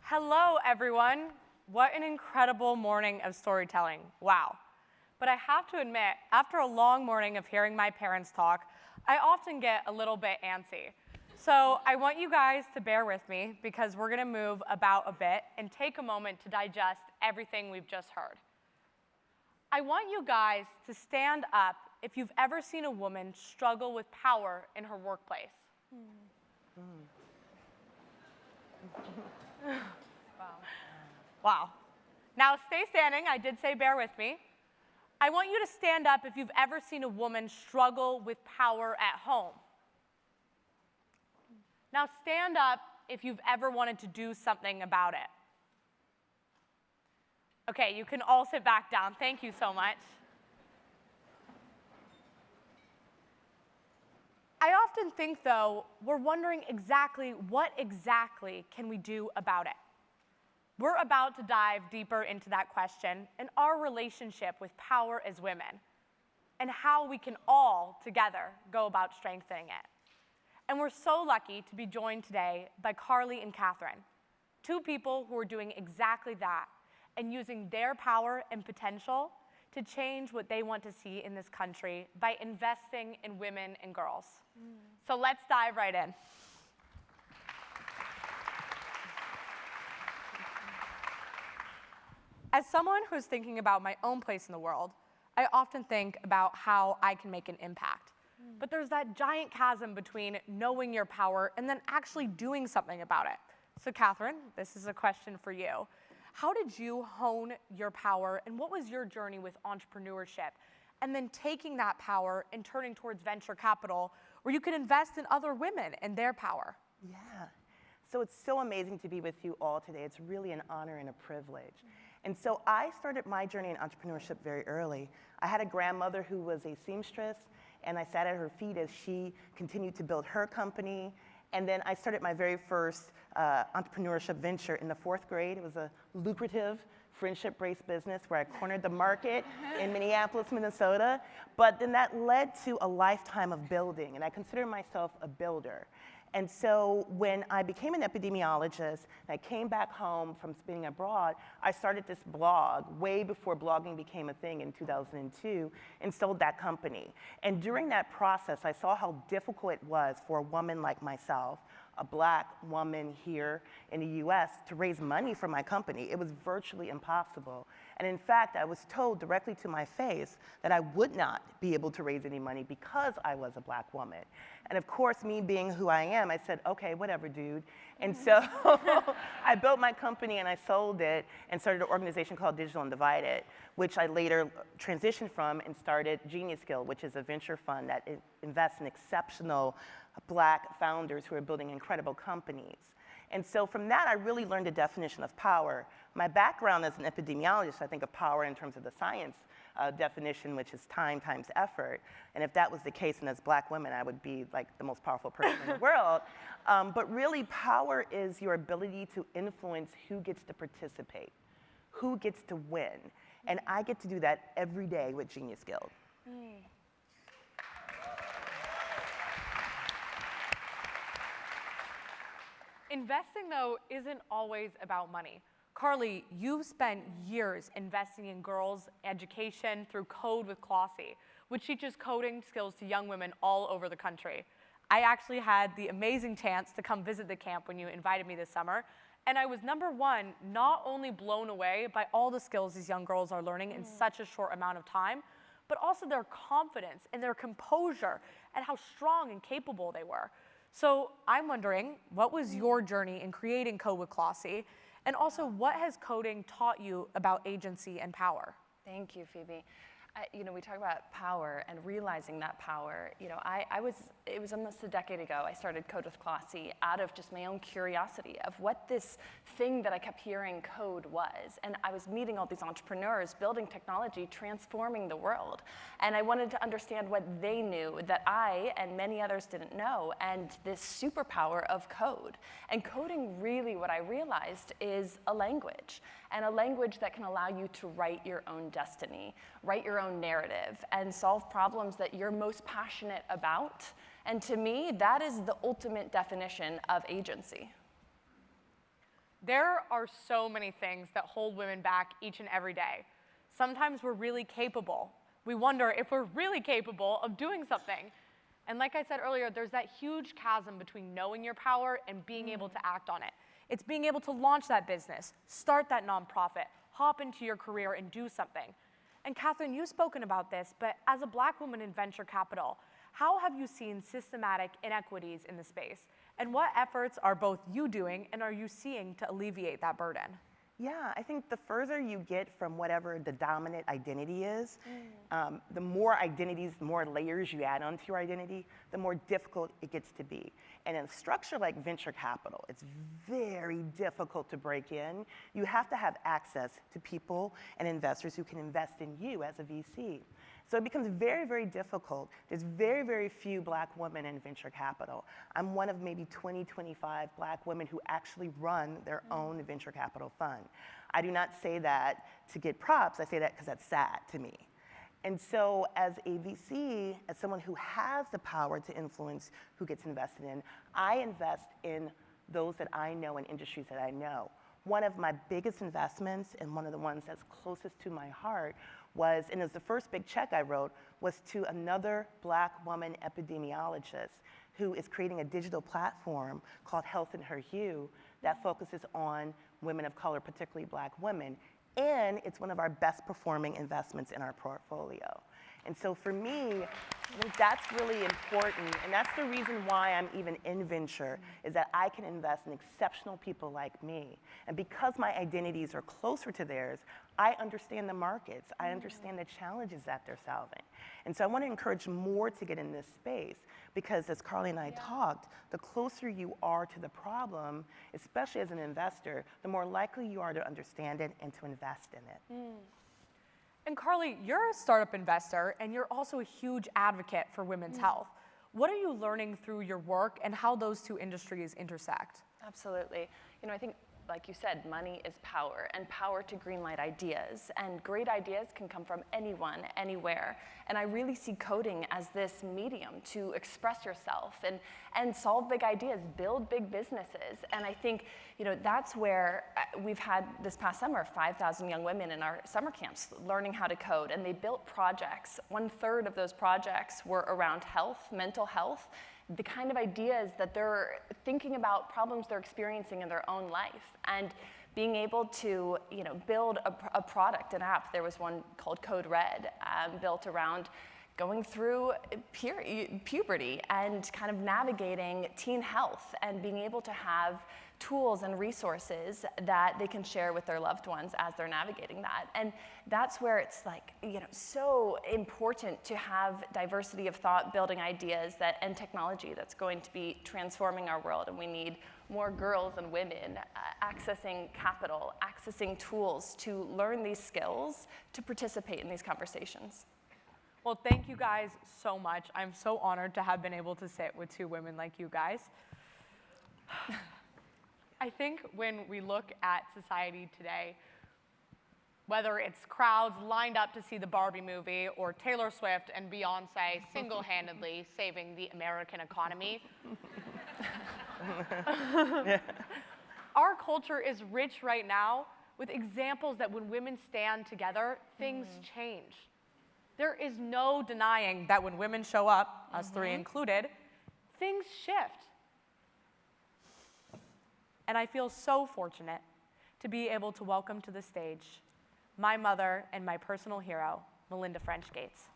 Hello, everyone. What an incredible morning of storytelling. Wow. But I have to admit, after a long morning of hearing my parents talk, I often get a little bit antsy. So I want you guys to bear with me because we're going to move about a bit and take a moment to digest everything we've just heard. I want you guys to stand up if you've ever seen a woman struggle with power in her workplace. Wow. Now stay standing. I did say bear with me. I want you to stand up if you've ever seen a woman struggle with power at home. Now stand up if you've ever wanted to do something about it. Okay, you can all sit back down. Thank you so much. I often think, though, we're wondering what exactly can we do about it? We're about to dive deeper into that question and our relationship with power as women and how we can all together go about strengthening it. And we're so lucky to be joined today by Karlie and Kathryn, two people who are doing exactly that and using their power and potential to change what they want to see in this country by investing in women and girls. So let's dive right in. As someone who's thinking about my own place in the world, I often think about how I can make an impact. But there's that giant chasm between knowing your power and then actually doing something about it. So Kathryn, this is a question for you. How did you hone your power, and what was your journey with entrepreneurship? And then taking that power and turning towards venture capital, where you can invest in other women and their power. Yeah. So it's so amazing to be with you all today. It's really an honor and a privilege. And so I started my journey in entrepreneurship very early. I had a grandmother who was a seamstress, and I sat at her feet as she continued to build her company. And then I started my very first entrepreneurship venture in the 4th grade. It was a lucrative friendship-based business where I cornered the market in Minneapolis, Minnesota. But then that led to a lifetime of building, and I consider myself a builder. And so when I became an epidemiologist and I came back home from spinning abroad, I started this blog way before blogging became a thing in 2002 and sold that company. And during that process, I saw how difficult it was for a woman like myself, a black woman here in the US, to raise money for my company. It was virtually impossible. And in fact, I was told directly to my face that I would not be able to raise any money because I was a black woman. And of course, me being who I am, I said, okay, whatever, dude. And so I built my company and I sold it and started an organization called Digital Undivided, which I later transitioned from and started Genius Guild, which is a venture fund that invests in exceptional black founders who are building incredible companies. And so from that, I really learned the definition of power. My background as an epidemiologist, I think of power in terms of the science definition, which is time times effort. And if that was the case, and as black women, I would be like the most powerful person in the world. But really, power is your ability to influence who gets to participate, who gets to win. And I get to do that every day with Genius Guild. Investing, though, isn't always about money. Karlie, you've spent years investing in girls' education through Kode with Klossie, which teaches coding skills to young women all over the country. I actually had the amazing chance to come visit the camp when you invited me this summer, and I was, number one, not only blown away by all the skills these young girls are learning in such a short amount of time, but also their confidence and their composure and how strong and capable they were. So I'm wondering, what was your journey in creating Kode with Klossie? And also, what has coding taught you about agency and power? Thank you, Phoebe. We talk about power and realizing that power. It was almost a decade ago, I started Kode with Klossie out of just my own curiosity of what this thing that I kept hearing code was. And I was meeting all these entrepreneurs, building technology, transforming the world. And I wanted to understand what they knew that I and many others didn't know, and this superpower of code. And coding, really, what I realized, is a language. And a language that can allow you to write your own destiny, write your own narrative, and solve problems that you're most passionate about. And to me, that is the ultimate definition of agency. There are so many things that hold women back each and every day. Sometimes we're really capable. We wonder if we're really capable of doing something. And like I said earlier, there's that huge chasm between knowing your power and being able to act on it. It's being able to launch that business, start that nonprofit, hop into your career and do something. And Kathryn, you've spoken about this, but as a Black woman in venture capital, how have you seen systematic inequities in the space? And what efforts are both you doing and are you seeing to alleviate that burden? Yeah, I think the further you get from whatever the dominant identity is, the more identities, the more layers you add onto your identity, the more difficult it gets to be. And in a structure like venture capital, it's very difficult to break in. You have to have access to people and investors who can invest in you as a VC. So it becomes very, very difficult. There's very, very few Black women in venture capital. I'm one of maybe 20, 25 Black women who actually run their own venture capital fund. I do not say that to get props. I say that because that's sad to me. And so as a VC, as someone who has the power to influence who gets invested in, I invest in those that I know and industries that I know. One of my biggest investments, and one of the ones that's closest to my heart, was, and it was the first big check I wrote, was to another Black woman epidemiologist who is creating a digital platform called Health in Her Hue that focuses on women of color, particularly Black women. And it's one of our best performing investments in our portfolio. And so for me, I think that's really important, and that's the reason why I'm even in venture, is that I can invest in exceptional people like me. And because my identities are closer to theirs, I understand the markets, I understand the challenges that they're solving. And so I want to encourage more to get in this space, because as Karlie and I talked, the closer you are to the problem, especially as an investor, the more likely you are to understand it and to invest in it. And Karlie, you're a startup investor and you're also a huge advocate for women's health. What are you learning through your work and how those two industries intersect? Absolutely. You know, I think, like you said, money is power, and power to greenlight ideas. And great ideas can come from anyone, anywhere. And I really see coding as this medium to express yourself and solve big ideas, build big businesses. And I think, you know, that's where we've had this past summer 5,000 young women in our summer camps learning how to code, and they built projects. 1/3 of those projects were around health, mental health, the kind of ideas that they're thinking about, problems they're experiencing in their own life, and being able to, you know, build a product, an app. There was one called Code Red, built around going through puberty and kind of navigating teen health, and being able to have tools and resources that they can share with their loved ones as they're navigating that. And that's where it's like, you know, so important to have diversity of thought, building ideas and technology that's going to be transforming our world. And we need more girls and women accessing capital, accessing tools to learn these skills, to participate in these conversations. Well, thank you guys so much. I'm so honored to have been able to sit with two women like you guys. I think when we look at society today, whether it's crowds lined up to see the Barbie movie or Taylor Swift and Beyonce single-handedly saving the American economy, our culture is rich right now with examples that when women stand together, things change. There is no denying that when women show up, us three included, things shift. And I feel so fortunate to be able to welcome to the stage my mother and my personal hero, Melinda French Gates.